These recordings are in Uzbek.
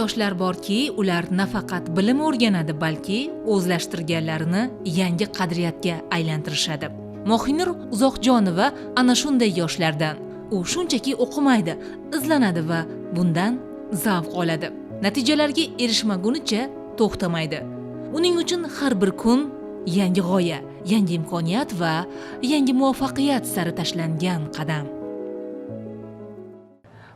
yoshlar borki, ular nafaqat bilim o'rganadi, balki o'zlashtirganlarini yangi qadriyatga aylantirishadi. Mohinur Uzoqjonova ana shunday yoshlardan. U shunchaki o'qimaydi, izlanadi va bundan zavq oladi. Natijalarga erishmagunicha to'xtamaydi. Uning uchun har bir kun yangi g'oya, yangi imkoniyat va yangi muvaffaqiyat sari tashlangan qadam.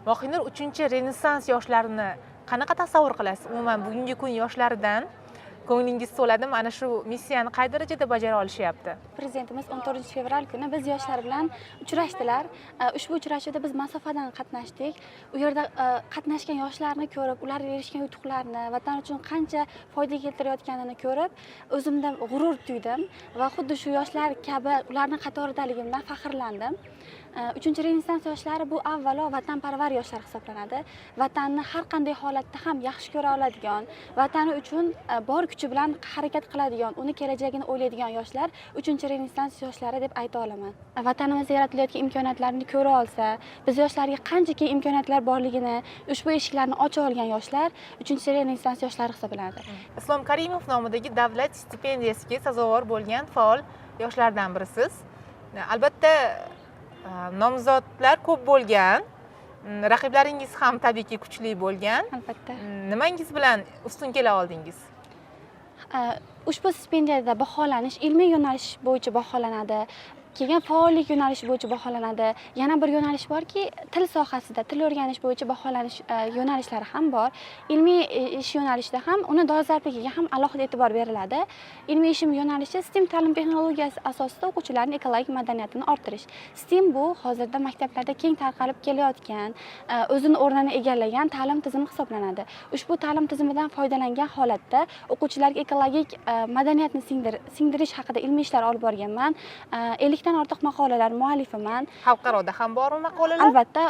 Mohinur 3-renessans yoshlarini qanaqa tasavvur qilasiz? Umuman bugungi kun yoshlaridan ko'nglingiz to'ladimi? Ana shu missiyani qay darajada bajara olishyapti? Prezidentimiz 14-fevral kuni biz yoshlar bilan uchrashdilar. Ushbu uchrashuvda biz masofadan qatnashdik. U yerda qatnashgan yoshlarni ko'rib, ular erishgan yutuqlarni, vatan uchun qancha foyda keltirayotganini ko'rib, o'zimda g'urur tuydim va xuddi shu yoshlar kabi ularning qatoridaligimdan faxrlandim. 3-renessans yoshlari bu avvalo vatanparvar yoshlar hisoblanadi. Vatanni har qanday holatda ham yaxshi ko'ra oladigan, vatani uchun bor kuchi bilan harakat qiladigan, uni kelajagini o'ylaydigan yoshlar 3-renessans yoshlari deb ayta olaman. Vatanimizda yaratilayotgan imkoniyatlarni ko'ra olsa, biz yoshlarga qanchaki imkoniyatlar borligini, ushbu eshiklarni ocha olgan yoshlar 3-renessans yoshlari hisoblanadi. Islom Karimov nomidagi davlat stipendiyasiga sazovor bo'lgan faol yoshlardan birisiz. Albatta nomzodlar ko'p bo'lgan, raqiblaringiz ham tabiiyki kuchli bo'lgan. Albatta. Nimangiz bilan ustun kela oldingiz? Ushbu stipendiyada baholanish ilmiy yo'nalish bo'yicha baholanadi. Keyin faollik yo'nalishi bo'yicha baholanadi. Yana bir yo'nalish borki, til sohasida, til o'rganish bo'yicha baholanish yo'nalishlari ham bor. Ilmiy ish yo'nalishida ham uni dolzarbligiga ham alohida e'tibor beriladi. Ilmiy ish yo'nalishi STEM ta'lim texnologiyasi asosida o'quvchilarning ekologik madaniyatini orttirish. STEM bu hozirda maktablarda keng tarqalib kelayotgan, o'zini o'rnini egallagan ta'lim tizimi hisoblanadi. Ushbu ta'lim tizimidan foydalangan holatda o'quvchilarga ekologik madaniyatni singdirish haqida ilmiy ishlar olib borganman. 50 dan ortiq maqolalar muallifiman. Xalqaroda ham bormi maqolalar? Albatta,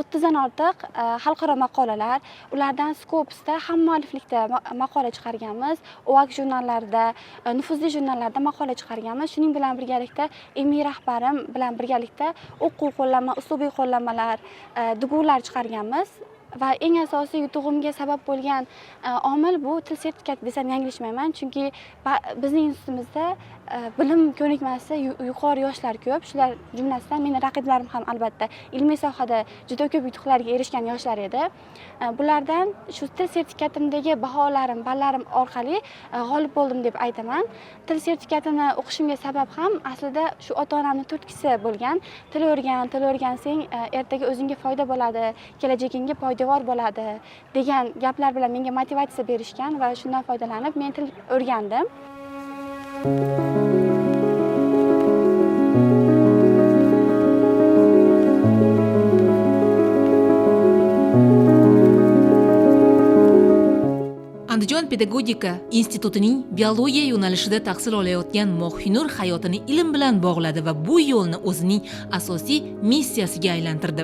30 dan ortiq xalqaro maqolalar, ulardan Scopus'da ham mualliflikda maqola chiqarganmiz, OAK jurnallarida, nufuzli jurnallarda maqola chiqarganmiz. Shuning bilan birgalikda ilmiy rahbarim bilan birgalikda o'quv qo'llanma, uslubiy qo'llanmalar, dugular chiqarganmiz. Va eng asosiy yutug'imga sabab bo'lgan omil bu til sertifikati desam yanglishmayman, chunki bizning institutimizda bilim ko'nikmasi yuqori yoshlar ko'p. Shular jumlasidan meni raqiblarim ham albatta ilmiy sohada juda ko'p yutuqlarga erishgan yoshlar edi. Bulardan shu til sertifikatimdagi ballarim orqali g'olib bo'ldim deb aytaman. Til sertifikatini o'qishimga sabab ham aslida shu ota-onamning turtkisi bo'lgan. Til o'rgansang ertaga o'zingga foyda bo'ladi, kelajagingga foydavor bo'ladi degan gaplar bilan menga motivatsiya berishgan va shundan foydalanib men til o'rgandim. Andijon pedagogika institutining biologiya yo'nalishida tahsil olayotgan Mohinur hayotini ilm bilan bog'ladi va bu yo'lni o'zining asosiy missiyasiga aylantirdi.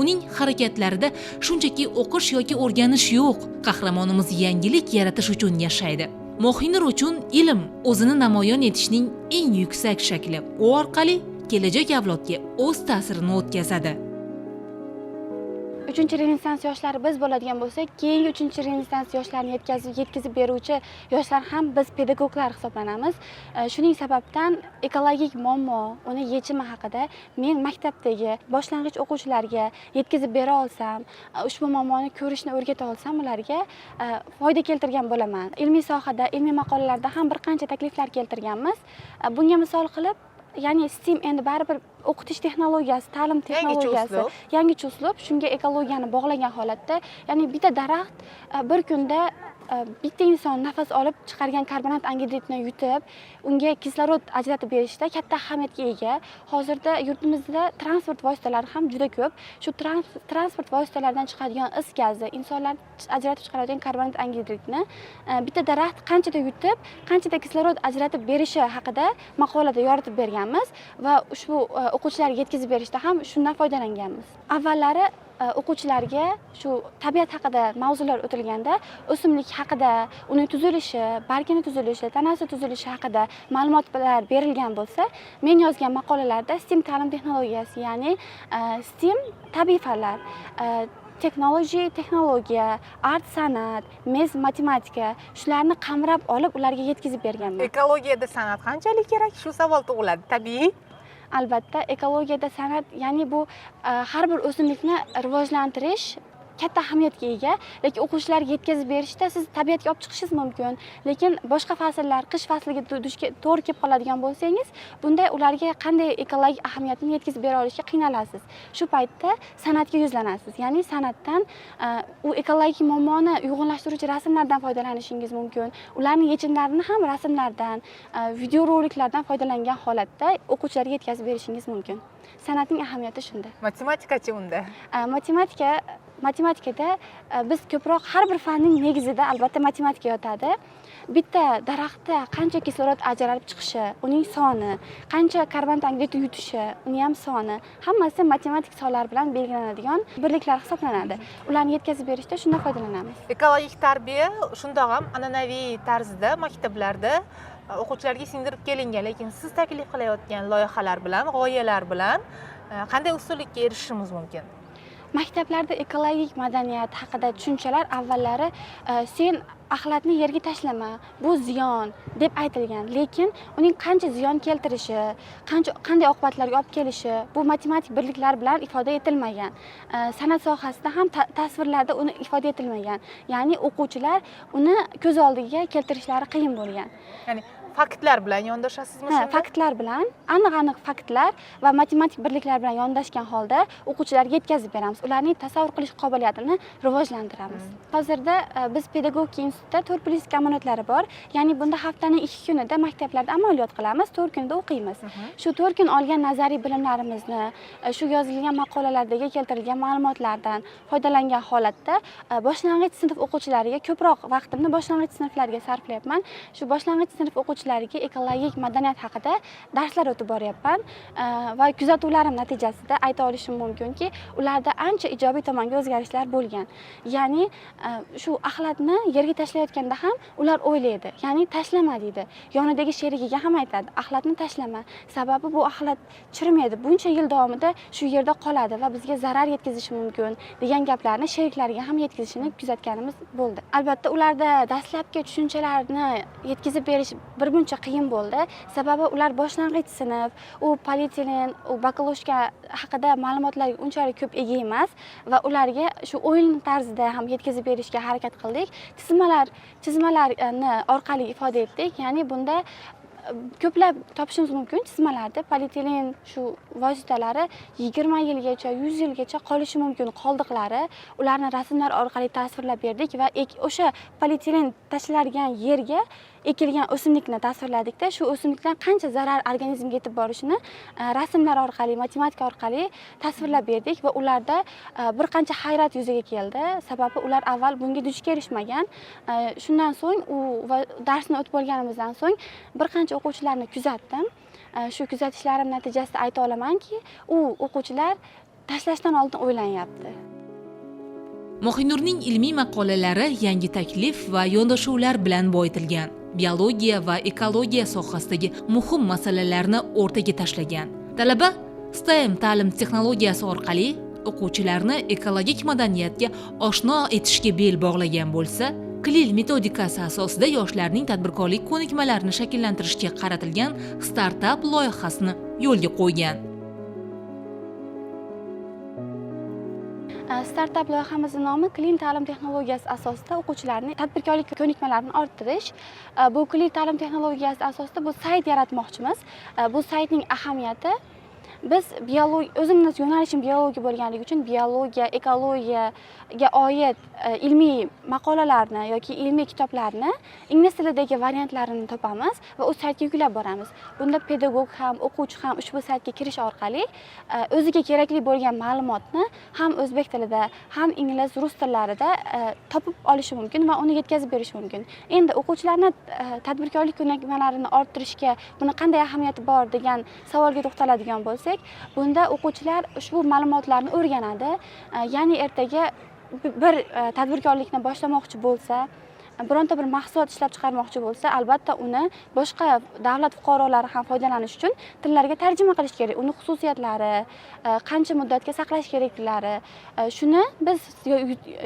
Uning harakatlarida shunchaki o'qish yoki o'rganish yo'q. Qahramonimiz yangilik yaratish uchun yashaydi. Mohinur uchun ilm o'zini namoyon etishning eng yuksak shakli. U orqali kelajak avlodga o'z ta'sirini o'tkazadi. 3-renessans yoshlari biz bo'ladigan bo'lsak, keyingi 3-renessans yoshlarni yetkazib beruvchi yoshlar ham biz pedagoglar hisoblanamiz. Shuning sababdan ekologik muammo, uni yechimi haqida men maktabdagi boshlang'ich o'quvchilarga yetkazib bera olsam, ushbu muammoni ko'rishni o'rgata olsam, ularga foyda keltirgan bo'laman. Ilmiy sohada, ilmiy maqolalarda ham bir qancha takliflar keltirganmiz. Bunga misol qilib, ya'ni STEM endi baribir o'qitish texnologiyasi, ta'lim texnologiyasi, yangicha uslub, shunga ekologiyani bog'lagan holatda, ya'ni bitta daraxt bir kunda bitta inson nafas olib chiqargan karbonat angidridni yutib, unga kislorod ajratib berishda katta ahamiyatga ega. Hozirda yurtimizda transport vositalari ham juda ko'p. Shu transport vositalaridan chiqadigan is gazi, insonlar ajratib chiqaradigan karbonat angidridni bitta daraxt qanchada yutib, qanchada kislorod ajratib berishi haqida maqolada yoritib berganmiz va ushbu o'quvchilarga yetkazib berishda ham shundan foydalanganmiz. Avvallari o'quvchilarga shu tabiat haqida mavzular o'tilganda o'simlik haqida, uning tuzilishi, bargini tuzilishi, tanasi tuzilishi haqida ma'lumotlar berilgan bo'lsa, men yozgan maqolalarda STEM ta'lim texnologiyasi, ya'ni STEM tabiiy fanlar, texnologiya, art san'at, matematika shularni qamrab olib ularga yetkazib berganman. Ekologiyada san'at qanchalik kerak? Shu savol tug'iladi, tabiiy. Albatta, ekologiyada san'at, ya'ni bu har bir o'simlikni rivojlantirish katta ahamiyatga ega, lekin o'quvchilarga yetkazib berishda siz tabiatga olib chiqishingiz mumkin, lekin boshqa fasllar, qish fasliga to'g'ri kelib qoladigan bo'lsangiz, bunda ularga qanday ekologik ahamiyatni yetkazib bera olishga qiynalasiz. Shu paytda san'atga yuzlanasiz. Ya'ni san'atdan u ekologik muammoni uyg'unlashtiruvchi rasmlardan foydalanishingiz mumkin. Ularning yechimlarini ham rasmlardan, videoroliklardan foydalangan holatda o'quvchilarga yetkazib berishingiz mumkin. San'atning ahamiyati shunda. Matematikachi unda. Matematikada biz ko'proq har bir fanning negizida albatta matematika yotadi. Bitta daraxtda qancha kislorod ajralib chiqishi, uning soni, qancha karbon angidrid yutishi, uning ham soni, hammasi matematik sonlar bilan belgilanadigan birliklar hisoblanadi. Ularni yetkazib berishda shundan foydalanamiz. Ekologik tarbiya shundoq ham an'anaviy tarzda maktablarda o'quvchilarga singdirib kelingan, lekin siz taklif qilayotgan loyihalar bilan, g'oyalar bilan qanday ustunlikka erishishimiz mumkin? Maktablarda ekologik madaniyat haqida tushunchalar avvallari sen axlatni yerga tashlama, bu ziyon deb aytilgan, lekin uning qancha ziyon keltirishi, qanday oqibatlarga olib kelishi bu matematik birliklar bilan ifoda etilmagan. San'at sohasida ham tasvirlarda uni ifoda etilmagan. Ya'ni o'quvchilar uni ko'z oldiga keltirishlari qiyin bo'lgan. Ya'ni faktlar bilan yondoshasizmi shunda? Faktlar bilan, aniq faktlar va matematik birliklar bilan yondashgan holda o'quvchilarga yetkazib beramiz. Ularning tasavvur qilish qobiliyatini rivojlantiramiz. Hozirda biz pedagogika institutida 4+ kommunatlari bor. Ya'ni bunda haftaning 2 kunida maktablarda amaliyot qilamiz, 4 kunda o'qiymiz. Shu 4 kun olgan nazariy bilimlarimizni, shu yozilgan maqolalardagi keltirilgan ma'lumotlardan foydalangan holatda boshlang'ich sinf o'quvchilariga ko'proq vaqtimni boshlang'ich sinflarga sarflayapman. Shu boshlang'ich sinf o'quvchilariga ekologik madaniyat haqida darslar o'tib boryapman va kuzatuvlarim natijasida ayta olishim mumkinki, ularda ancha ijobiy tomonga o'zgarishlar bo'lgan. Ya'ni shu axlatni yerga tashlayotganda ham ular o'ylaydi, ya'ni tashlama deydi. Yonidagi sherigiga ham aytadi, axlatni tashlama. Sababi bu axlat chirimaydi, buncha yil davomida shu yerda qoladi va bizga zarar yetkazishi mumkin degan gaplarni sheriklariga ham yetkazishini kuzatganimiz bo'ldi. Albatta, ularda dastlabki tushunchalarni yetkazib berish birmuncha qiyin bo'ldi. Sababi ular boshlang'ich sinf, u polietilen, u bakalovka haqida ma'lumotlarga unchalik ko'p ega emas va ularga shu o'yin tarzida ham yetkazib berishga harakat qildik. Chizmalarni orqali ifoda etdik. Ya'ni bunda ko'plab topishimiz mumkin chizmalarda. Polietilen shu vositalari 20 yilgacha, 100 yilgacha qolishi mumkin qoldiqlari. Ularni rasmlar orqali tasvirlab berdik va o'sha polietilen tashlangan yerga ekilgan o'simlikni tasvirladikda, shu o'simlikdan qancha zarar organizmga yetib borishini rasmlar orqali, matematika orqali tasvirlab berdik va ularda bir qancha hayrat yuzaga keldi. Sababi ular avval bunga duch kelishmagan. Shundan so'ng darsni o'tib bo'lganimizdan so'ng bir qancha o'quvchilarni kuzatdim. Shu kuzatishlarim natijasida ayta olamanki, u o'quvchilar tashlashdan oldin o'ylanyapti. Mohinurning ilmiy maqolalari yangi taklif va yondashuvlar bilan boyitilgan. Biologiya va ekologiya sohasidagi muhim masalalarni o'rtaga tashlagan. Talaba STEM ta'lim texnologiyasi orqali o'quvchilarni ekologik madaniyatga oshno etishga bel bog'lagan bo'lsa, Klil metodikasi asosida yoshlarning tadbirkorlik ko'nikmalarini shakllantirishga qaratilgan startap loyihasini yo'lga qo'ygan. Startap loyihamizning nomi Klil ta'lim texnologiyasi asosida o'quvchilarning tadbirkorlik ko'nikmalarini orttirish. Bu Klil ta'lim texnologiyasi asosida bu sayt yaratmoqchimiz. Bu saytning ahamiyati biz o'zimning yo'nalishim biologiya bo'lganligi uchun biologiya, ekologiyaga oid ilmiy maqolalarni yoki ilmiy kitoblarni ingliz tilidagi variantlarini topamiz va o'z saytga yuklab boramiz. Bunda pedagog ham, o'quvchi ham ushbu saytga kirish orqali o'ziga kerakli bo'lgan ma'lumotni ham o'zbek tilida, ham ingliz, rus tillarida topib olishi mumkin va uni yetkazib berish mumkin. Endi o'quvchilarni tadbirkorlik ko'nikmalarini orttirishga buni qanday ahamiyati bor degan savolga to'xtaladigan bo'lsak, bunda o'quvchilar ushbu ma'lumotlarni o'rganadi. Ya'ni ertaga bir tadbirkorlikni boshlamoqchi bo'lsa, bironta bir mahsulot ishlab chiqarmoqchi bo'lsa, albatta uni boshqa davlat fuqarolari ham foydalanish uchun tillarga tarjima qilish kerak. Uni xususiyatlari, qancha muddatga saqlash kerakliklari, shuni biz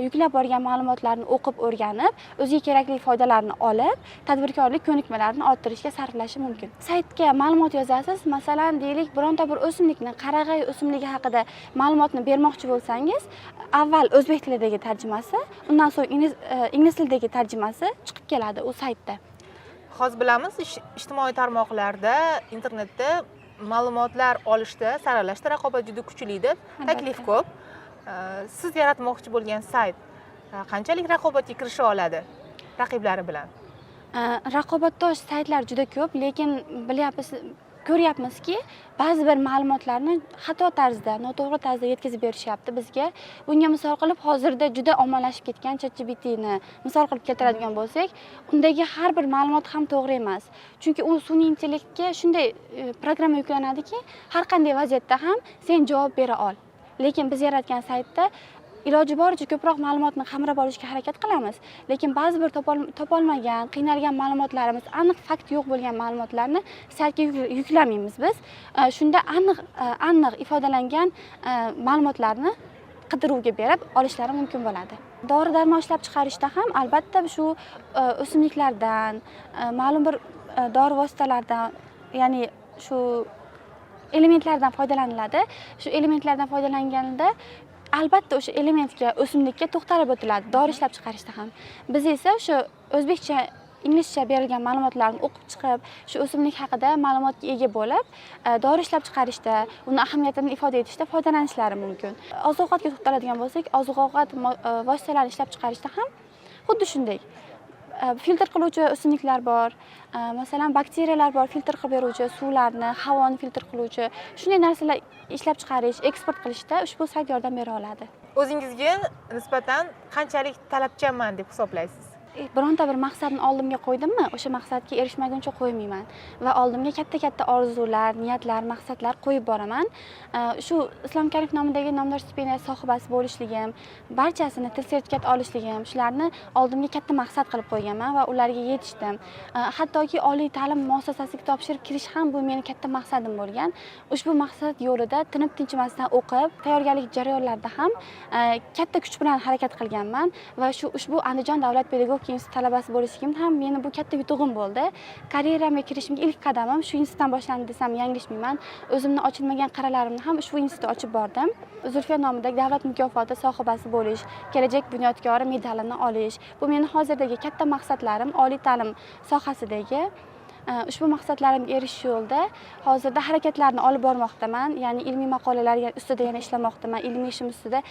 yuklab borgan ma'lumotlarni o'qib o'rganib, o'ziga kerakli foydalarni olib, tadbirkorlik ko'nikmalarini orttirishga sarflashi mumkin. Saytga ma'lumot yozasiz, masalan, deylik, bironta bir o'simlikni, qarag'ay o'simligi haqida ma'lumotni bermoqchi bo'lsangiz, avval o'zbek tilidagi tarjimasi, undan so'ng ingliz tilidagi tarjimasi chiqib keladi u saytda. Hozir bilamiz, ijtimoiy tarmoqlarda, internetda ma'lumotlar olishda, saralashda raqobat juda kuchlidir, taklif ko'p. Siz yaratmoqchi bo'lgan sayt qanchalik raqobatga kirisha oladi raqiblari bilan? Raqobatdosh saytlar juda ko'p, lekin ko'ryapmizki, ba'zi bir ma'lumotlarni xato tarzda, noto'g'ri tarzda yetkazib berishyapti bizga. Bunga misol qilib, hozirda juda ommalashib ketgan ChatGPTni misol qilib keltiradigan bo'lsak, undagi har bir ma'lumot ham to'g'ri emas. Chunki u sun'iy intellektga shunday programma yuklanadiki, har qanday vaziyatda ham sen javob bera ol. Lekin biz yaratgan saytda iloji boricha ko'proq ma'lumotni qamrab olishga harakat qilamiz, lekin ba'zi bir topolmagan, qiynalgan ma'lumotlarimiz, aniq fakt yo'q bo'lgan ma'lumotlarni saytga yuklamaymiz biz. Shunda aniq ifodalangan ma'lumotlarni qidiruvga berib olishlari mumkin bo'ladi. Dori-darmon ishlab chiqarishda ham albatta shu o'simliklardan, ma'lum bir dori vositalaridan, ya'ni shu elementlardan foydalaniladi. Shu elementlardan foydalanganida albatta o'sha elementga, o'simlikka to'xtalib o'tiladi, dori ishlab chiqarishda ham. Biz esa o'sha o'zbekcha, inglizcha berilgan ma'lumotlarni o'qib chiqib, shu o'simlik haqida ma'lumotga ega bo'lib, dori ishlab chiqarishda, uni ahamiyatini ifoda etishda foydalanishlari mumkin. Oziq-ovqatga to'xtaladigan bo'lsak, oziq-ovqat vositalarini ishlab chiqarishda ham xuddi shunday. Filtr qiluvchi o'simliklar bor, masalan, bakteriyalar bor, filtr qilib beruvchi, suvlarni, havoni filtr qiluvchi, shunday narsalar ishlab chiqarish, eksport qilishda ushbu sayt yordam bera oladi. O'zingizga nisbatan qanchalik talabchanman deb hisoblaysiz? Bironta bir maqsadni oldimga qo'ydimmi, o'sha maqsadga erishmaguncha qo'ymayman va oldimga katta-katta orzular, niyatlar, maqsadlar qo'yib boraman. Shu Islom Karimov nomidagi nomdor stipendiyasi sohibasi bo'lishligim, barchasini til sertifikat olishligim, shularni oldimga katta maqsad qilib qo'yganman va ularga yetishdim. Hattoki oliy ta'lim muassasasiga topshirib kirish ham bu meni katta maqsadim bo'lgan. Ushbu maqsad yo'lida tinib tinchimasdan o'qib, tayyorgarlik jarayonlarida ham katta kuch bilan harakat qilganman va ushbu Andijon davlat pedagogika instituti talabasi bo'lishim ham meni bu katta yutug'im bo'ldi. Karyeramga kirishimga ilk qadamim shu institutdan boshlandi desam yanglishmayman. O'zimni ochilmagan qaralarimni ham ushbu institutda ochib bordim. Zulfiya nomidagi davlat mukofoti sohibasi bo'lish, kelajak bunyodkori medalini olish. Bu meni hozirdagi katta maqsadlarim, oliy ta'lim sohasidagi ushbu maqsadlarimga erishish yo'lida hozirda harakatlarni olib bormoqdaman. Ya'ni ilmiy maqolalar ustida yana ishlamoqdaman. Ilmiy ishim ustida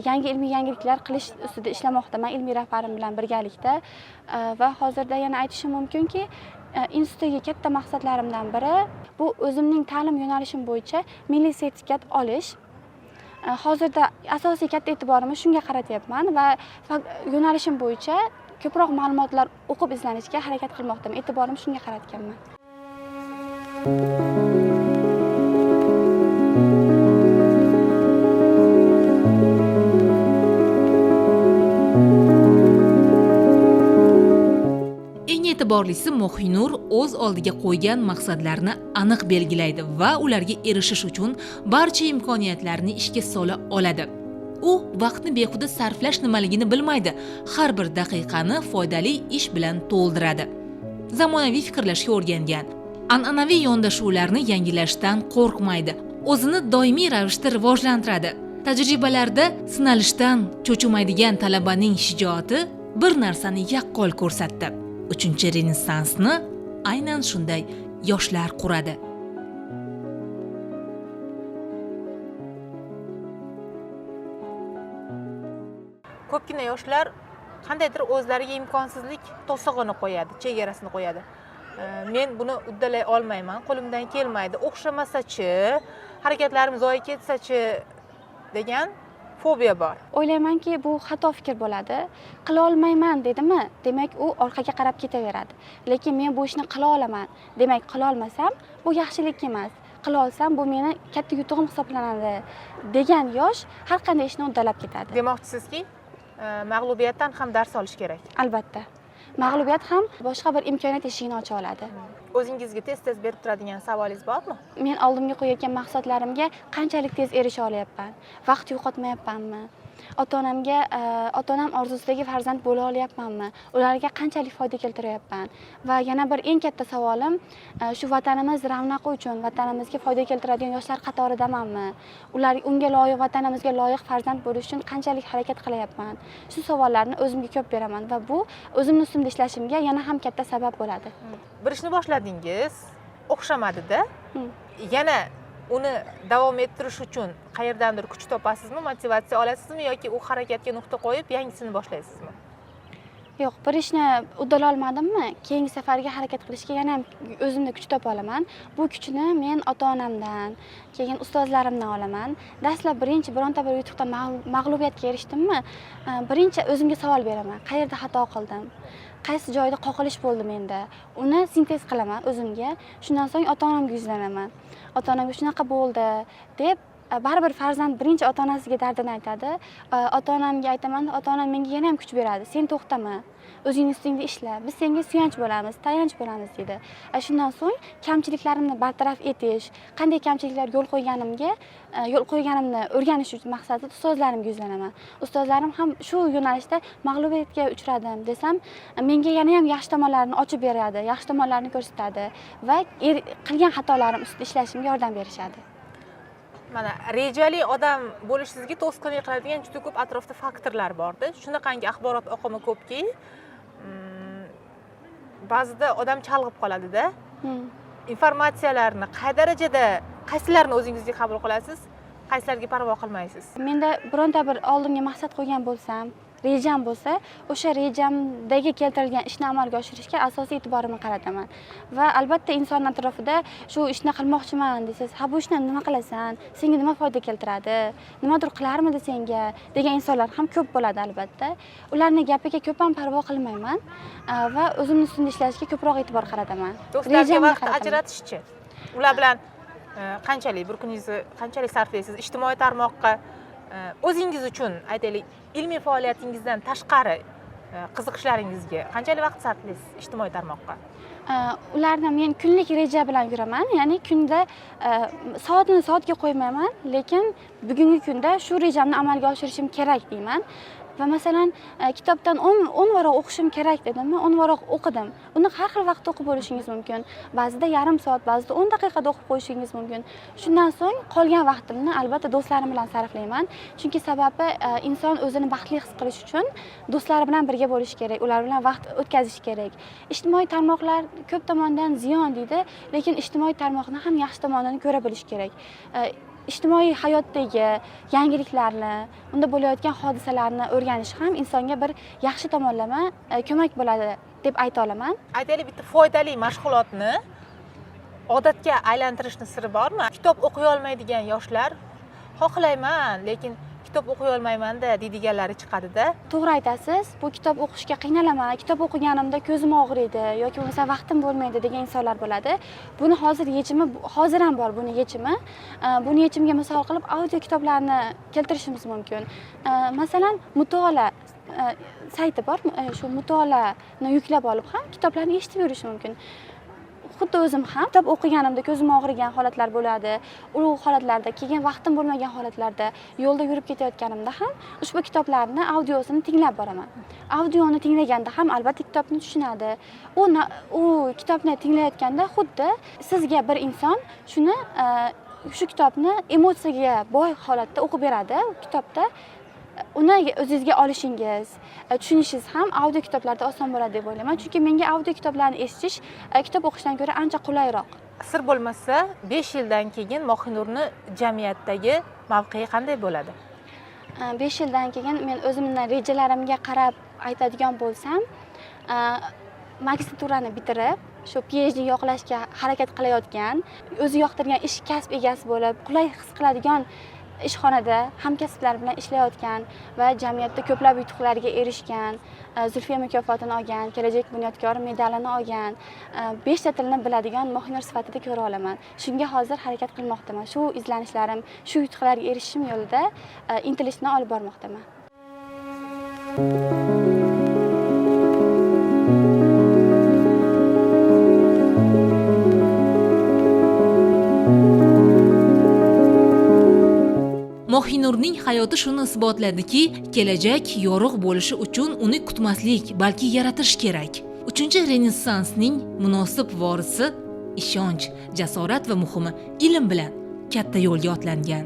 yangi ilmiy yangiliklar qilish ustida ishlamoqdaman ilmiy rahbarim bilan birgalikda. Va hozirda yana aytishim mumkinki, institutdagi katta maqsadlarimdan biri bu o'zimning ta'lim yo'nalishim bo'yicha milliy sertifikat olish. Hozirda asosiy katta e'tiborimni shunga qaratyapman va yo'nalishim bo'yicha ko'proq ma'lumotlar o'qib izlanishga harakat qilmoqdaman. E'tiborimni shunga qaratganman. Eng e'tiborlisi Mo'hinur o'z oldiga qo'ygan maqsadlarni aniq belgilaydi va ularga erishish uchun barcha imkoniyatlarni ishga sola oladi. U vaqtni behuda sarflash nimaligini bilmaydi, har bir daqiqani foydali ish bilan to'ldiradi. Zamonaviy fikrlashga o'rgangan, an'anaviy yondashuvlarni yangilashdan qo'rqmaydi, o'zini doimiy ravishda rivojlantiradi. Tajribalarda sinalishdan cho'chimaydigan talabaning shijoati bir narsani yaqqol ko'rsatdi. 3-renessansni aynan shunday yoshlar quradi. Ko'pgina yoshlar qandaydir o'zlariga imkonsizlik to'sig'ini qo'yadi, chegarasini qo'yadi. Men buni uddalay olmayman, qo'limdan kelmaydi, o'xshamasa-chi, harakatlarim zoya ketsa-chi degan fobiya bor. O'ylaymanki, bu xato fikr bo'ladi. Qila olmayman dedimi, demak u orqaga qarab ketaveradi. Lekin men bu ishni qila olaman, demak qila olmasam, bu yaxshilik emas. Qila olsam, bu meni katta yutug'im hisoblanadi degan yosh har qanday ishni uddalab ketadi. Demoqchisizki, mag'lubiyatdan ham dars olish kerak. Albatta. mag'lubiyat ham boshqa bir imkoniyat eshigini ocha oladi. O'zingizga tez berib turadigan savolingiz bormi? Men oldimga qo'yayotgan maqsadlarimga qanchalik tez erisha olyapman? Vaqt yo'qotmayapmanmi? Ota-onam orzusidagi farzand bo'la olyapmanmi? Ularga qanchalik foyda keltiryapman? Va yana bir eng katta savolim, shu vatanimiz ravnaqi uchun vatanimizga foyda keltiradigan yoshlar qatoridamanmi? Unga loyiq, vatanimizga loyiq farzand bo'lish uchun qanchalik harakat qilyapman? Shu savollarni o'zimga ko'p beraman va bu o'zimning ustimda ishlashimga yana ham katta sabab bo'ladi. Bir ishni boshladingiz, o'xshamadida. Yana uni davom ettirish uchun qayerdandir kuch topasizmi, motivatsiya olasizmi yoki u harakatga nuqta qo'yib yangisini boshlaysizmi? Yo'q, bir ishni uddala olmadimmi, keyingi safarga harakat qilishga yana ham o'zimda kuch topa olaman. Bu kuchni men ota-onamdan, keyin ustozlarimdan olaman. Dastlab bironta bir yutuqda mag'lubiyatga erishdimmi, birinchi o'zimga savol beraman. Qayerda xato qildim? Qaysi joyda qoqilish bo'ldi menda? Uni sintez qilaman o'zimga. Shundan so'ng ota-onamga yuzlanaman. Ota-onamga shunaqa bo'ldi deb baribir farzand birinchi ota-onasiga dardini aytadi. Ota-onamga aytaman, ota-onam menga yana ham kuch beradi. Sen to'xtama. O'zingning ustingda ishla. Biz senga suyanch bo'lamiz, tayanch bo'lamiz dedi. Shundan so'ng kamchiliklarimni bartaraf etish, qanday kamchiliklar yo'l qo'yganimni o'rganish uchun maqsadida ustozlarimga yuzlanaman. Ustozlarim ham shu yo'nalishda mag'lubiyatga uchradim desam, menga yana ham yaxshi tomonlarini ochib beradi, yaxshi tomonlarini ko'rsatadi va qilgan xatolarim ustida ishlashimga yordam berishadi. Mana rejali odam bo'lish sizga to'sqinlik qiladigan juda ko'p atrofda faktorlar borda. Shunaqangi axborot oqimi ko'pki, ba'zida odam chalg'ib qoladi-da. Informatsiyalarni qay darajada, qaysilarini o'zingizga qabul qilasiz, qaysilariga parvo qilmaysiz? Menda bironta bir oldimga maqsad qo'ygan bo'lsam, rejam bo'lsa, o'sha rejamdagi keltirilgan ishni amalga oshirishga asosiy e'tiborimni qarataman. Va albatta inson atrofida shu ishni qilmoqchiman desangiz, "Ha, bu ishni nima qilasan? Senga nima foyda keltiradi? Nimadir qilarmidi senga?" degan insonlar ham ko'p bo'ladi albatta. Ularning gapiga ko'p ham parvo qilmayman va o'zimning ustimda ishlashga ko'proq e'tibor qarataman. Do'stlarga vaqt ajratishchi. Ular bilan qanchalik bir kuningizni qanchalik sarflaysiz? Ijtimoiy tarmoqqa o'zingiz uchun aytaylik ilmiy faoliyatingizdan tashqari qiziqishlaringizga qanchalik vaqt sarflaysiz ijtimoiy tarmoqqa? Ularni men kunlik reja bilan yuraman, ya'ni kunda soatga qo'ymayman, lekin bugungi kunda shu rejamni amalga oshirishim kerak deyman. Va masalan, kitobdan 10 varoq o'qishim kerak dedimmi, 10 varoq o'qidim. Uni har xil vaqtda o'qib bo'lishingiz mumkin. Ba'zida yarim soat, ba'zida 10 daqiqada o'qib qo'yishingiz mumkin. Shundan so'ng qolgan vaqtimni albatta do'stlarim bilan sarflayman. Chunki sababi inson o'zini baxtli his qilish uchun do'stlari bilan birga bo'lish kerak, ular bilan vaqt o'tkazish kerak. Ijtimoiy tarmoqlar ko'p tomondan ziyon deydi, lekin ijtimoiy tarmoqni ham yaxshi tomonini ko'ra bilish kerak. Ijtimoiy hayotdagi yangiliklarni, unda bo'layotgan hodisalarni o'rganish ham insonga bir yaxshi tomonlama ko'mak bo'ladi deb ayta olaman. Aytaylik, bitta foydali mashg'ulotni odatga aylantirishning siri bormi? Kitob o'qiy olmaydigan yoshlar xohlayman, lekin kitob o'qiy olmayman-da deydiganlari chiqadi-da. To'g'ri aytasiz. Bu kitob o'qishga qiynalaman, kitob o'qiganimda ko'zim og'riydi yoki bo'lmasa vaqtim bo'lmaydi degan insonlar bo'ladi. Buni hozir ham bor buni yechimi. Buni yechimga misol qilib audio kitoblarni keltirishimiz mumkin. Masalan, mutolaa sayti bor, shu mutolaani yuklab olib ham kitoblarni eshitib yurish mumkin. Xuddi o'zim ham kitob o'qiganimda ko'zim og'rigan holatlar bo'ladi. U holatlarda, keyin vaqtim bo'lmagan holatlarda, yo'lda yurib ketayotganimda ham ushbu kitoblarni audiosini tinglab boraman. Audioni tinglaganda ham albatta kitobni tushunadi. U kitobni tinglayotganda xuddi sizga bir inson shu kitobni emotsiyaga boy holatda o'qib beradi. Kitobda uni o'zingizga olishingiz, tushunishingiz ham audio kitoblarda oson bo'ladi deb o'ylayman. Chunki menga audio kitoblarni eshitish kitob o'qishdan ko'ra ancha qulayroq. Sir bo'lmasa, 5 yildan keyin Mohinurni jamiyatdagi mavqei qanday bo'ladi? 5 yildan keyin men o'zimning rejalarimga qarab aytadigan bo'lsam, magistraturani bitirib, shu PhD yoqlashga harakat qilayotgan, o'zi yoqtirgan ish kasb egasi bo'lib, qulay his qiladigan ishxonada hamkasblar bilan ishlayotgan va jamiyatda ko'plab yutuqlarga erishgan, Zulfiya mukofotini olgan, kelajak bunyodkori medalini olgan, 5 ta tilni biladigan Mohinur sifatida ko'ra olaman. Shunga hozir harakat qilmoqdaman. Shu izlanishlarim, shu yutuqlarga erishishim yo'lida intilishni olib bormoqdaman. Mo'g'inurning hayoti shuni isbotladiki, kelajak yorug' bo'lishi uchun uni kutmaslik, balki yaratish kerak. 3-Renessansning munosib vorisi ishonch, jasorat va muhimi ilm bilan katta yo'lga otlangan.